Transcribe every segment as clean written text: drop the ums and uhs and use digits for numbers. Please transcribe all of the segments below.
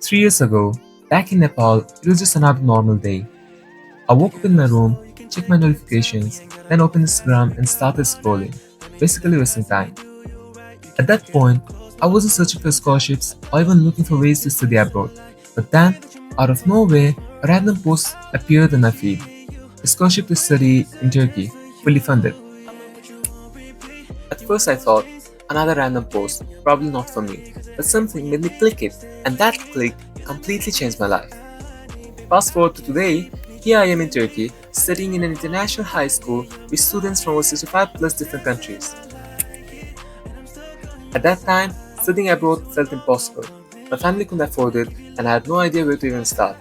3 years ago, back in Nepal, it was just another normal day. I woke up in my room, checked my notifications, then opened Instagram and started scrolling, basically wasting time. At that point, I wasn't searching for scholarships or even looking for ways to study abroad. But then, out of nowhere, a random post appeared in my feed. A scholarship to study in Turkey, fully funded. At first, I thought, another random post, probably not for me, but something made me click it, and that click completely changed my life. Fast forward to today, here I am in Turkey, studying in an international high school with students from over 65 plus different countries. At that time, studying abroad felt impossible. My family couldn't afford it, and I had no idea where to even start.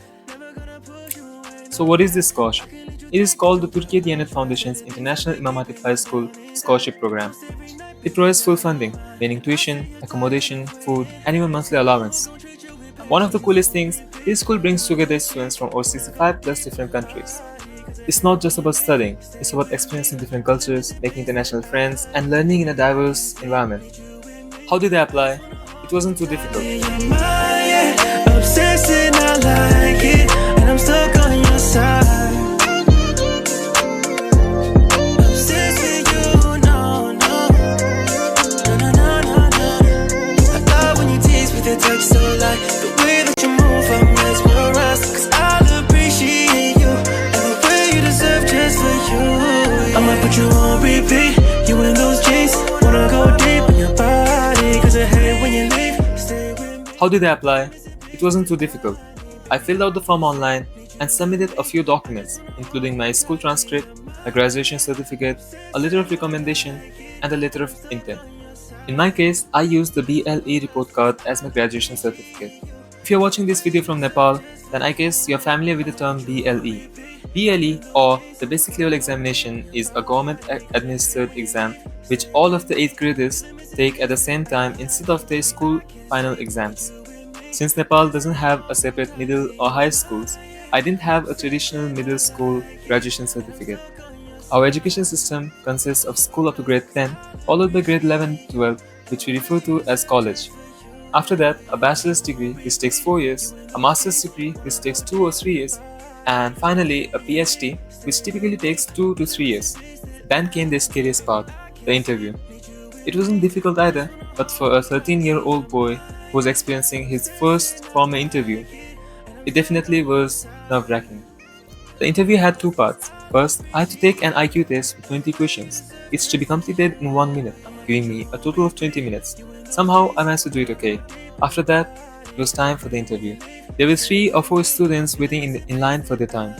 So, what is this scholarship? It is called the Türkiye Diyanet Foundation's International Imam Hatip High School Scholarship Program. It provides full funding, meaning tuition, accommodation, food, and even monthly allowance. One of the coolest things, this school brings together students from over 65 plus different countries. It's not just about studying, it's about experiencing different cultures, making international friends, and learning in a diverse environment. How did I apply? It wasn't too difficult. Put you on repeat, you in those jeans, wanna go deep in your body, cause I hate when you leave, stay with me. How did I apply? It wasn't too difficult. I filled out the form online and submitted a few documents, including my school transcript, my graduation certificate, a letter of recommendation, and a letter of intent. In my case, I used the BLE report card as my graduation certificate. If you're watching this video from Nepal, then I guess you're familiar with the term BLE. BLE, or the Basic Level Examination, is a government-administered exam which all of the 8th graders take at the same time instead of their school final exams. Since Nepal doesn't have a separate middle or high schools, I didn't have a traditional middle school graduation certificate. Our education system consists of school up to grade 10, followed by grade 11 and 12, which we refer to as college. After that, a bachelor's degree, which takes 4 years, a master's degree, which takes 2 or 3 years, and finally a PhD, which typically takes 2 to 3 years. Then came the scariest part, the interview. It wasn't difficult either, but for a 13-year-old boy who was experiencing his first formal interview, it definitely was nerve-wracking. The interview had 2 parts. First, I had to take an IQ test with 20 questions, each to be completed in 1 minute, giving me a total of 20 minutes. Somehow I managed to do it okay. After that, it was time for the interview. There were 3 or 4 students waiting in line for their time.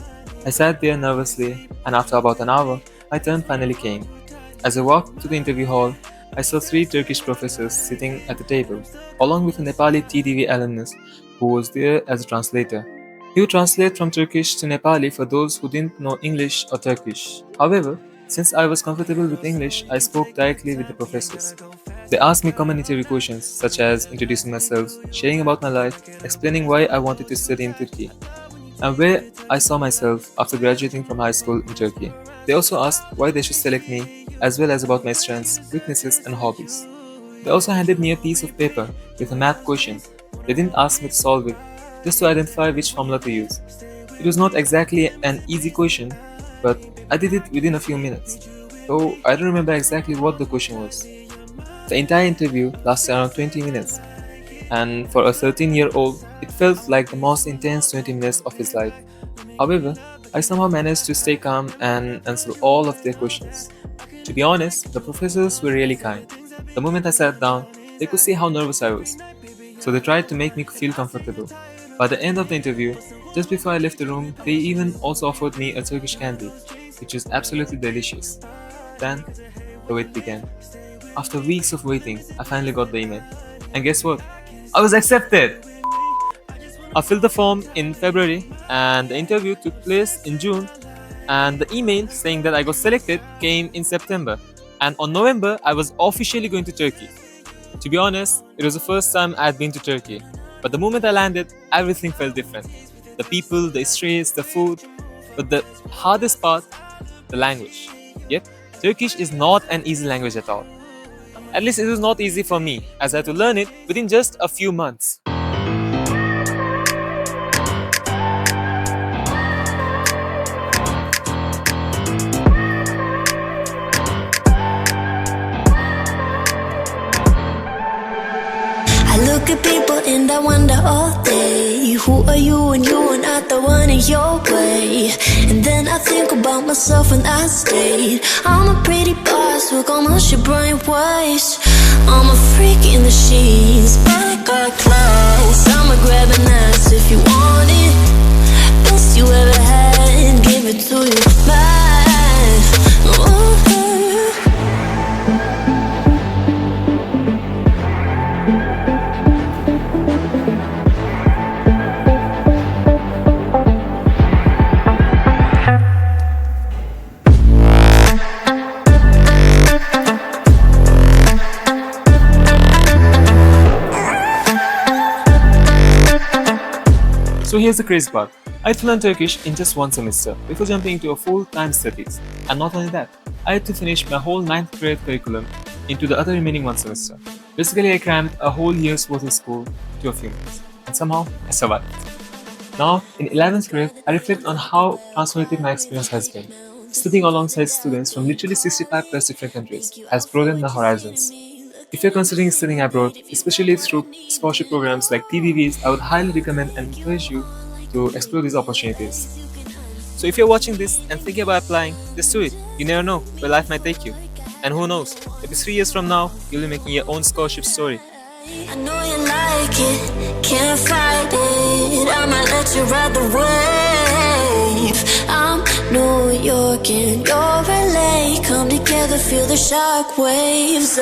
I sat there nervously, and after about an hour, my turn finally came. As I walked to the interview hall, I saw 3 Turkish professors sitting at the table, along with a Nepali TDV alumnus who was there as a translator. He would translate from Turkish to Nepali for those who didn't know English or Turkish. However, since I was comfortable with English, I spoke directly with the professors. They asked me common interview questions such as introducing myself, sharing about my life, explaining why I wanted to study in Turkey, and where I saw myself after graduating from high school in Turkey. They also asked why they should select me, as well as about my strengths, weaknesses, and hobbies. They also handed me a piece of paper with a math question. They didn't ask me to solve it, just to identify which formula to use. It was not exactly an easy question, but I did it within a few minutes, though I don't remember exactly what the question was. The entire interview lasted around 20 minutes, and for a 13-year-old, it felt like the most intense 20 minutes of his life. However, I somehow managed to stay calm and answer all of their questions. To be honest, the professors were really kind. The moment I sat down, they could see how nervous I was, so they tried to make me feel comfortable. By the end of the interview, just before I left the room, they even also offered me a Turkish candy, which was absolutely delicious. Then, the wait began. After weeks of waiting, I finally got the email. And guess what? I was accepted! I filled the form in February, and the interview took place in June, and the email saying that I got selected came in September. And on November, I was officially going to Turkey. To be honest, it was the first time I had been to Turkey. But the moment I landed, everything felt different. The people, the streets, the food. But the hardest part, the language. Yep, Turkish is not an easy language at all. At least it was not easy for me, as I had to learn it within just a few months. look at people and I wonder all day, who are you and you are not the one in your way. And then I think about myself and I stayed. I'm a pretty boss with almost your brainwaves. I'm a freak in the sheets, but I got class. I'ma grab an ass if you want it. Best you ever had, give it to you back. Ooh. So here's the crazy part. I had to learn Turkish in just one semester before jumping into a full-time studies. And not only that, I had to finish my whole 9th grade curriculum into the other remaining one semester. Basically, I crammed a whole year's worth of school to a few months. And somehow, I survived. Now, in 11th grade, I reflect on how transformative my experience has been. Studying alongside students from literally 65 plus different countries has broadened my horizons. If you're considering studying abroad, especially through scholarship programs like TDVs, I would highly recommend and encourage you to explore these opportunities. So if you're watching this and thinking about applying, just do it. You never know where life might take you. And who knows, maybe 3 years from now, you'll be making your own scholarship story. I know you like it, can't fight it. I might let you ride the wave. I'm New York and you're LA. Come together, feel the shock waves.